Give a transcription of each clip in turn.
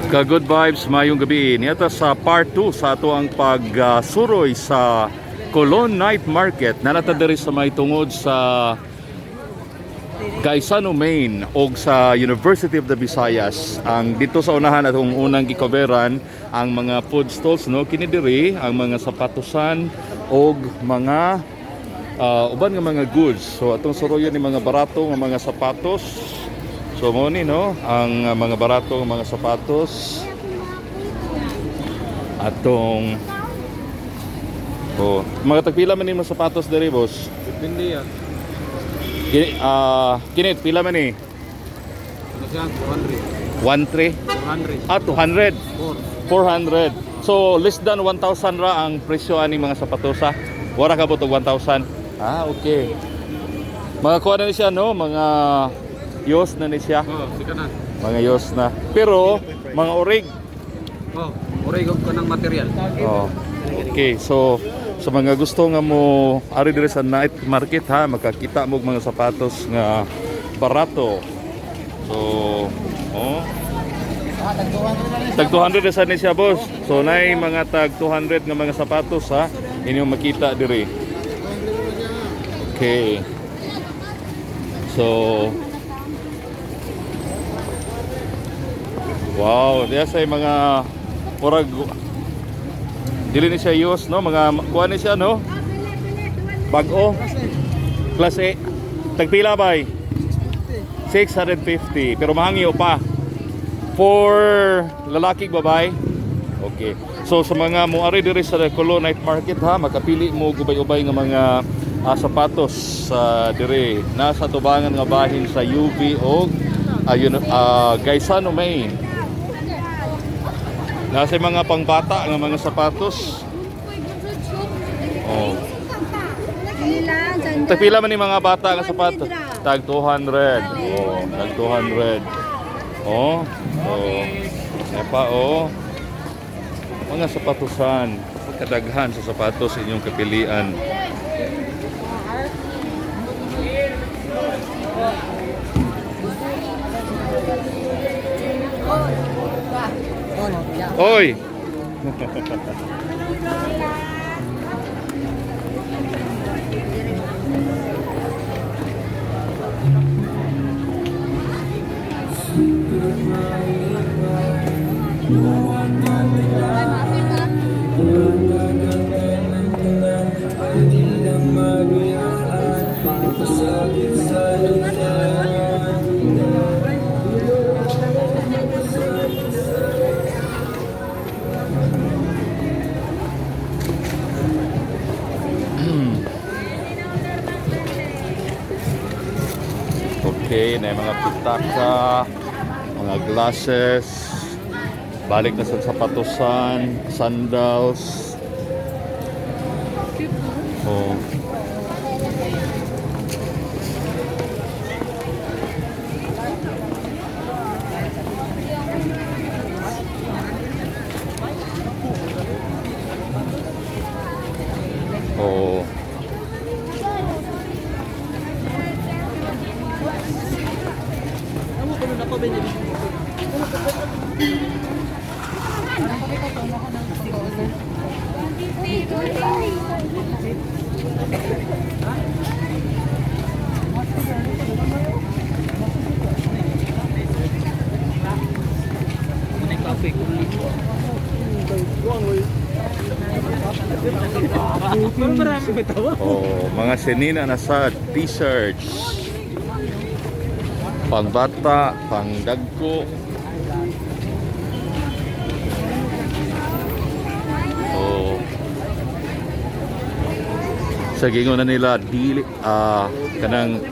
Ka-good vibes, mayong gabi. Niyata sa part 2 sa ato ang pagsuroy sa Colon Night Market. Nanata diri sa may tungod sa Gaisano, Maine o sa University of the Visayas. Ang dito sa unahan atong unang gikoveran ang mga food stalls, no? Kini diri ang mga sapatusan o mga uban nga mga goods. So atong suroyan ni mga barato nga mga sapatos. So mo ni, no, ang mga barato ng mga sapatos atong mga tagpila man ni mga sapatos diri, boss. Depende yan. Kinit pila man ni? Ano siya? 200. 1.3 400. 200 4. 400. So less than 1,000 ra ang presyo ani mga sapatos, ha? Wala ka ba to 1,000? Okay. Mga kuha na ni siya, no, mga yos na ni siya. Sika na. Mga yos na. Pero mga orig. Orig ko ng material. Okay. So sa mga gusto nga mo ari diri sa night market, ha, makakita mo mga sapatos nga barato. So tag 200 sa ni siya, boss. So nay mga tag 200 nga mga sapatos, ha, inyong makita diri. Okay. So wow, diya sa mga murag dili ni siya use, no, mga kuha ni siya, no, bag-o class A. Tagpila bay 650 pero mahangyo pa for lalaki babay. Okay, so sa mga muari diri sa Colon Night Market, ha, makapili mo gubay-ubay nga mga sapatos sa diri nasa tubangan nga bahin sa UV o Gaisano, Maine. Nasa mga pangbata ng mga sapatos. Tagpila man ni mga bata ng sapatos? Tag 200. Tag 200. Epa, mga sapatusan. Kadaghan sa sapatos inyong kapilian. Oy. Okay, na mga pitaka, mga glasses, balik na sa sapatusan, sandals. Mga senina na sa t-shirts, pangbata, pangdagko. Sa gingon na nila di kanang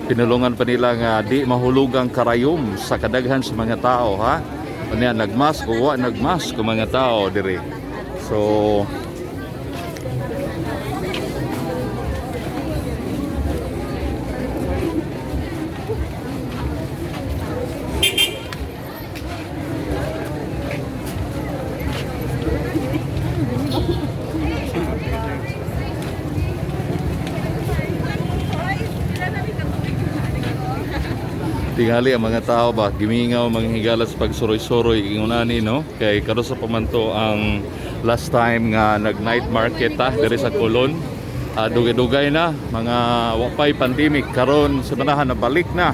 pinulungan pa nila nga di mahulugang karayom sa kadaghan sa mga tao, ha. Unya nagmask o wa nagmask ko mga tao diri. So tingali ang mga tao ba gimingaw mga higala sa pagsuroy-suroy ingunani no kay karon sa pamanto ang last time nga nag night market diri sa Colon. Dugay-dugay na mga wapay pandemic karon sa manahan na balik na.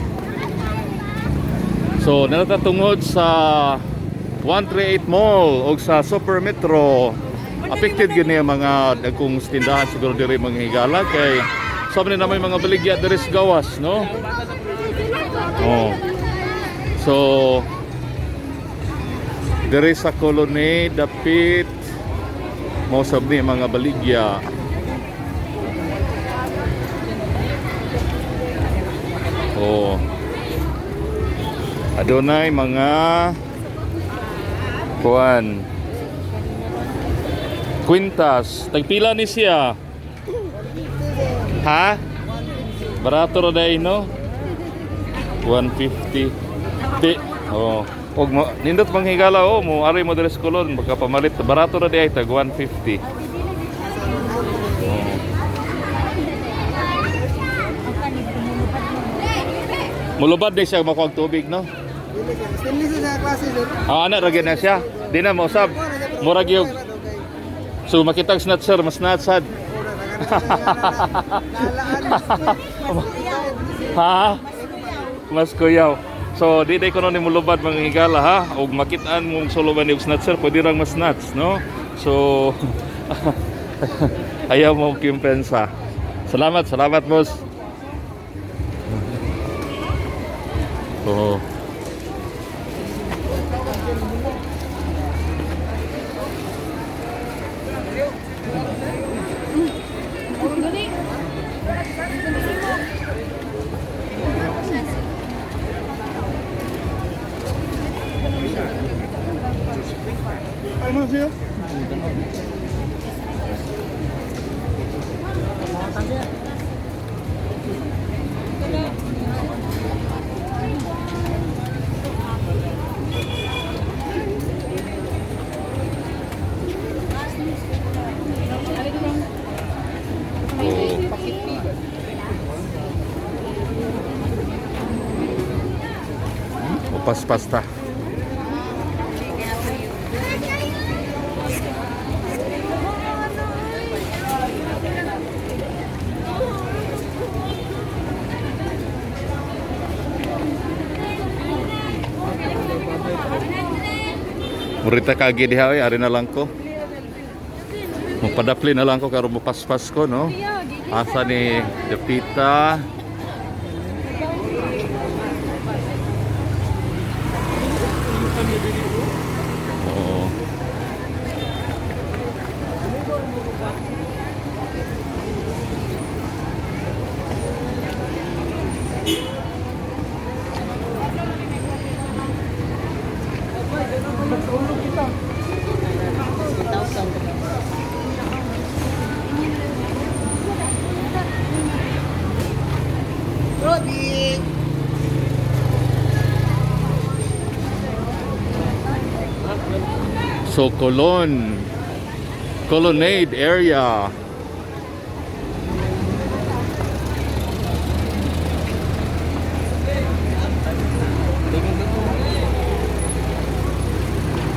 So natatungod sa 138 Mall o sa Super Metro affected gini ang mga dagkong tindahan siguro diri mga higala kay sabi na may mga baligya diri sa gawas no. Oh. So diri sa Colony dapit mo sabni mga baligya. Oh. Adunay mga kuan kwintas. Tagpila ni siya? Ha? Barato ra day no? 150. Oh. Og nindot manghigala mo ari mo diri sa Colon baka pamalit barato ra day tag 150. Oh. Mulubad day siya makuha og tubig no? Ana ra gyud na siya. Di na mo sab. Murag yung so makitang snatcher mas snatsad. Ha? Mas kuyaw. So di day kuno ni mulubad mga higala ha ug makitaan mong suluban ni snatcher pwede rang mas snatch no. So ayaw mo kimpensa. Salamat boss. Oh. Pas-pasta. Murita kagi diha ari na lang ko. Mapadapli na lang ko karo mo pas-pas ko no. Asa ni Depita. Oh. So Colonnade area.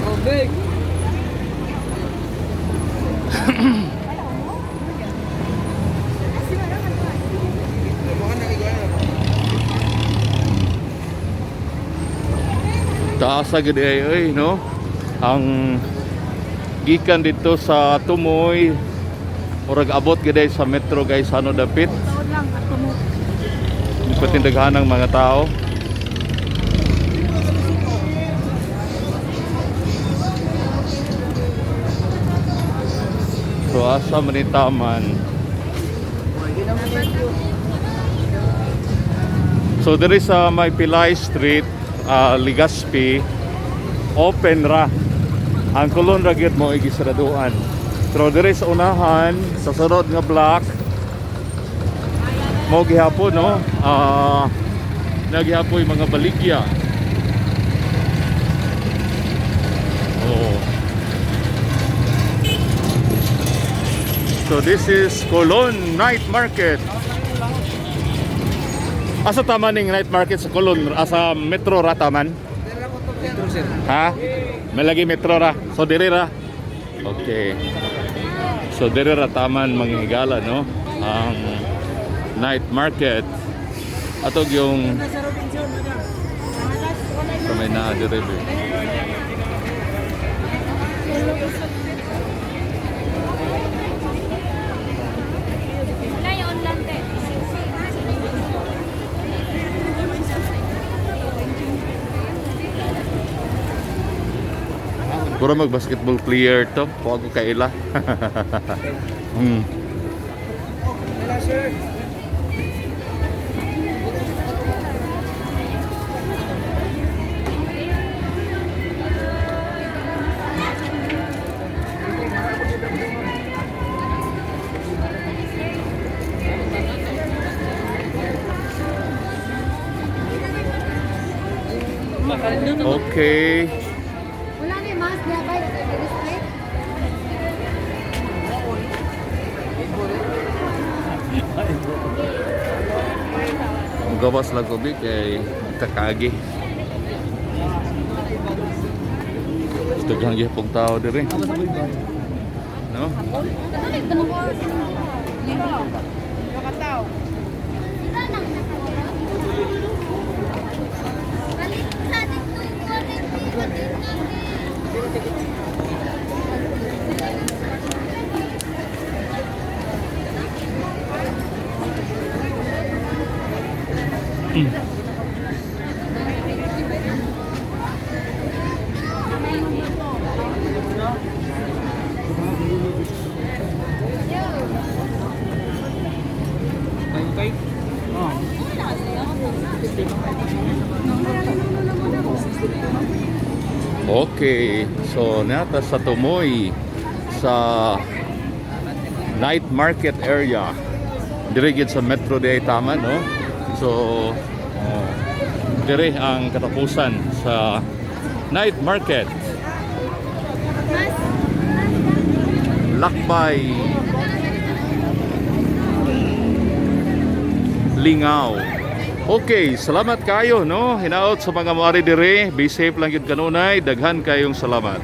Oh, big. Taas agad no? Ang gikan dito sa Tumoy murag abot gid sa metro guys ano dapit. Patindaghan ng mga tao. So asa man ni taman. So there is may Pilay Street, Legazpi, open ra. Ang Colon ra gyud mo igisraduan. Pero dire sa unahan sa sunod nga block mo gihapon no. Nagihapoy mga baligya. Oh. So this is Colon Night Market. Asa taman ning night market sa Colon? Asa Metro ra taman? Ito, sir. Ha? May lagi Metro ra. So diri ra. Okay. So diri ra taman manghigala no. Ang night market. Atog yung sa may na diri. Ngayon lang din. Puro mag basketball player to. Huwag ko kaila. Okay. Wala na yung mas niya ba? Straight? Ang gawas lang ko kay kakagi. Tugang gihapong tao diri. No? Okay. Okay. So nata sa Tumoy sa night market area. Diri gid sa Metro Day tama no. So diri ang katapusan sa night market. Lakbay Lingaw. Okay, salamat kayo no. Hinaot sa mga moari dire. Be safe lang gyud kanunay. Daghan kayong salamat.